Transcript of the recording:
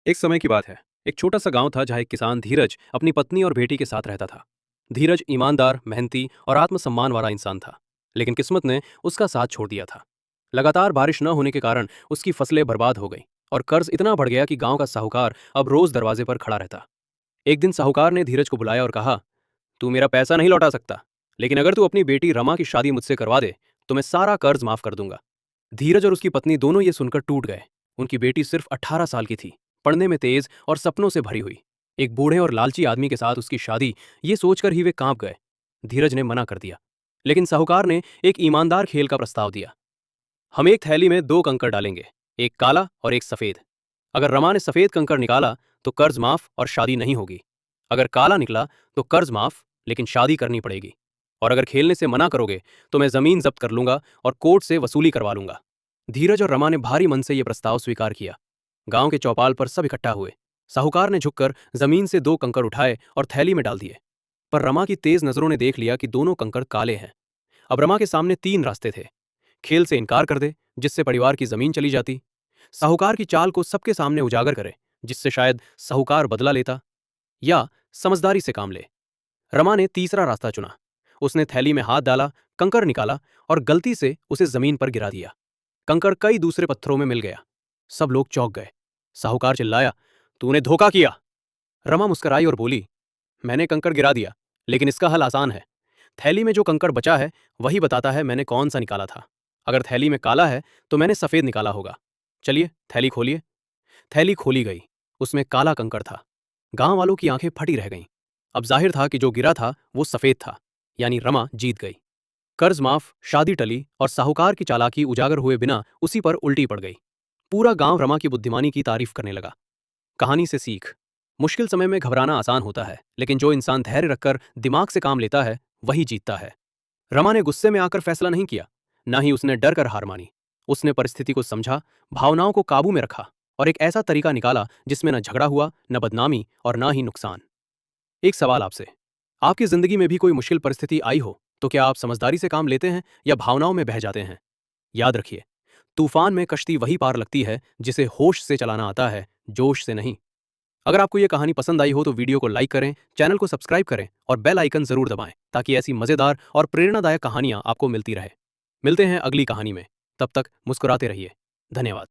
एक समय की बात है। एक छोटा सा गांव था जहां एक किसान धीरज अपनी पत्नी और बेटी के साथ रहता था। धीरज ईमानदार, मेहनती और आत्मसम्मान वाला इंसान था। लेकिन किस्मत ने उसका साथ छोड़ दिया था। लगातार बारिश न होने के कारण उसकी फसलें बर्बाद हो गई और कर्ज इतना बढ़ गया कि गांव का साहूकार अब रोज दरवाजे पर खड़ा रहता। एक दिन साहूकार ने धीरज को बुलाया और कहा, तू मेरा पैसा नहीं लौटा सकता, लेकिन अगर तू अपनी बेटी रमा की शादी मुझसे करवा दे तो मैं सारा कर्ज माफ कर दूंगा। धीरज और उसकी पत्नी दोनों ये सुनकर टूट गए। उनकी बेटी सिर्फ 18 साल की थी, पढ़ने में तेज और सपनों से भरी हुई। एक बूढ़े और लालची आदमी के साथ उसकी शादी, ये सोचकर ही वे कांप गए। धीरज ने मना कर दिया, लेकिन साहूकार ने एक ईमानदार खेल का प्रस्ताव दिया। हम एक थैली में दो कंकड़ डालेंगे, एक काला और एक सफेद। अगर रमा ने सफेद कंकड़ निकाला तो कर्ज माफ और शादी नहीं होगी। अगर काला निकला तो कर्ज माफ, लेकिन शादी करनी पड़ेगी। और अगर खेलने से मना करोगे तो मैं जमीन जब्त कर लूंगा और कोर्ट से वसूली करवा लूंगा। धीरज और रमा ने भारी मन से यह प्रस्ताव स्वीकार किया। गांव के चौपाल पर सब इकट्ठा हुए। साहूकार ने झुककर जमीन से दो कंकड़ उठाए और थैली में डाल दिए। पर रमा की तेज नजरों ने देख लिया कि दोनों कंकड़ काले हैं। अब रमा के सामने तीन रास्ते थे। खेल से इनकार कर दे, जिससे परिवार की जमीन चली जाती। साहूकार की चाल को सबके सामने उजागर करे, जिससे शायद साहूकार बदला लेता। या समझदारी से काम ले। रमा ने तीसरा रास्ता चुना। उसने थैली में हाथ डाला, कंकड़ निकाला और गलती से उसे जमीन पर गिरा दिया। कंकड़ कई दूसरे पत्थरों में मिल गया। सब लोग चौंक गए। साहूकार चिल्लाया, तूने धोखा किया। रमा मुस्कुराई और बोली, मैंने कंकड़ गिरा दिया, लेकिन इसका हल आसान है। थैली में जो कंकड़ बचा है वही बताता है मैंने कौन सा निकाला था। अगर थैली में काला है तो मैंने सफेद निकाला होगा। चलिए थैली खोलिए। थैली खोली गई। उसमें काला कंकड़ था। गांव वालों की आंखें फटी रह गईं। अब जाहिर था कि जो गिरा था वो सफेद था, यानी रमा जीत गई। कर्ज माफ, शादी टली और साहूकार की चालाकी उजागर हुए बिना उसी पर उल्टी पड़ गई। पूरा गांव रमा की बुद्धिमानी की तारीफ करने लगा। कहानी से सीख, मुश्किल समय में घबराना आसान होता है, लेकिन जो इंसान धैर्य रखकर दिमाग से काम लेता है वही जीतता है। रमा ने गुस्से में आकर फैसला नहीं किया, ना ही उसने डर कर हार मानी। उसने परिस्थिति को समझा, भावनाओं को काबू में रखा और एक ऐसा तरीका निकाला जिसमें न झगड़ा हुआ, न बदनामी और ना ही नुकसान। एक सवाल आपसे, आपकी जिंदगी में भी कोई मुश्किल परिस्थिति आई हो तो क्या आप समझदारी से काम लेते हैं या भावनाओं में बह जाते हैं? याद रखिए, तूफान में कश्ती वही पार लगती है जिसे होश से चलाना आता है, जोश से नहीं। अगर आपको यह कहानी पसंद आई हो तो वीडियो को लाइक करें, चैनल को सब्सक्राइब करें और बेल आइकन जरूर दबाएं ताकि ऐसी मजेदार और प्रेरणादायक कहानियां आपको मिलती रहे। मिलते हैं अगली कहानी में। तब तक मुस्कुराते रहिए। धन्यवाद।